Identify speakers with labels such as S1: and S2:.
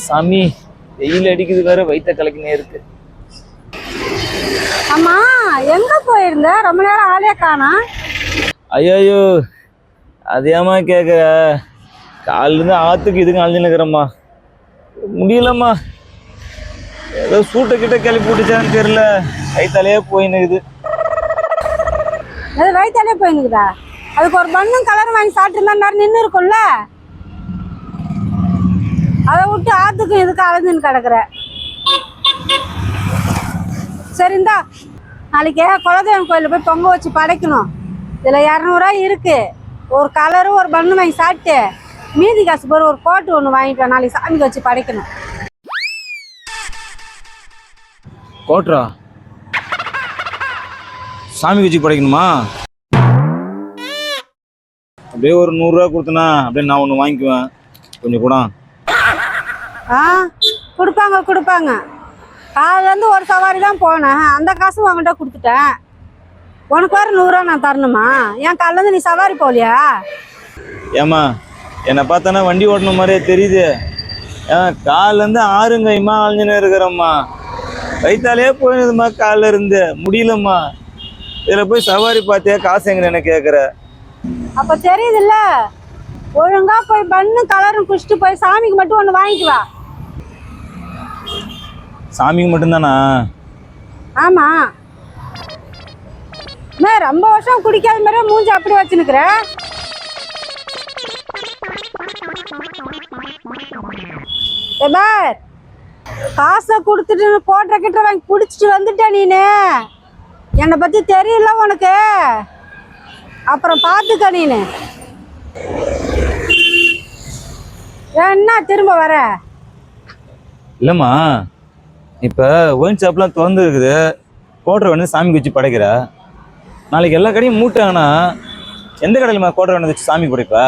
S1: சாமி, வெயில் அடிக்குது வேற, வயிற்ற கலக்கினே இருக்கு.
S2: அம்மா எங்க போயிருந்த? ரொம்ப நேரம் ஆளே காணோம்.
S1: ஐயோ, அதேமா கேட்குற? காலிலேருந்து ஆற்றுக்கு இதுக்கு அழிஞ்சுன்னுக்கிறேம்மா, முடியலம்மா. ஏதோ சூட்டை கிட்ட கிளப்பி விட்டுச்சான்னு தெரியல, வயிற்றாலேயே போயின்னுக்குது.
S2: அது வயிற்றாலே போயின்னுக்குதா? அதுக்கு ஒரு பண்ணும் கலர் வாங்கி சாப்பிட்டுருந்தா நேரம் நின்று இருக்கும்ல. அதை விட்டு ஆற்றுக்கும் இதுக்கு அலைஞ்சுன்னு கிடக்குற. சரிந்தா, நாளைக்கு குலதெய்வம் கோயிலில் போய் பொங்க வச்சு படைக்கணும். இதில் 200 இருக்கு. ஒரு கலரு ஒரு பண்ணு வாங்கி சாப்பிட்டு மீதி காசு போகிற ஒரு கோட்டு ஒன்று வாங்கிட்டோம். நாளைக்கு சாமிக்கு வச்சு படைக்கணும்.
S1: கோட்ரா சாமிக்கு வச்சு படைக்கணுமா? அப்படியே ஒரு 100 ரூபா கொடுத்தனா அப்படியே நான் ஒன்று வாங்கிக்குவேன். கொஞ்சம் கூட
S2: கொடுப்பாங்க கொடுப்பாங்க. காலேருந்து ஒரு சவாரி தான் போனேன், அந்த காசு உங்கள்கிட்ட கொடுத்துட்டேன். உனக்கு வேறு 100 ரூபா நான் தரணுமா? ஏன் காலேருந்து நீ சவாரி போகலையா?
S1: ஏம்மா, என்னை பார்த்தானா வண்டி ஓட்டணும் மாதிரியே தெரியுது. ஏன் காலிலேருந்து ஆறுங்கைமா அழிஞ்சுன்னு இருக்கிறம்மா, வயிற்றாலே போயிடுதும்மா. காலில் இருந்து முடியலம்மா. இதில் போய் சவாரி பார்த்தியா காசு எங்க என்ன கேட்குற?
S2: அப்போ தெரியுதுல்ல, ஒழுங்கா போய் பண்ணு கலரும் குடிச்சிட்டு போய் சாமிக்கு மட்டும் ஒன்று வாங்கிட்டு வா.
S1: சாமிக்கு மட்டும்தானா?
S2: ஆமாம். நான் ரொம்ப வருஷம் குடிக்காத மாதிரியே மூஞ்சி அப்படி வச்சுன்னுக்குற. பார், காசை கொடுத்துட்டு கோட்டை கிட்ட வாங்கி குடிச்சிட்டு வந்துட்ட நீனு. என்னை பற்றி தெரியல உனக்கு, அப்புறம் பார்த்துக்க நீனு. என்ன திரும்ப வர?
S1: இல்லைம்மா, இப்போ ஒயின் ஷாப்லாம் திறந்து இருக்குது, கோட்டரை வந்து சாமிக்கு வச்சு படைக்கிற. நாளைக்கு எல்லா கடையும் மூட்டாங்கன்னா எந்த கடையிலம்மா கோட்டரை வந்து வச்சு சாமி படைப்பா?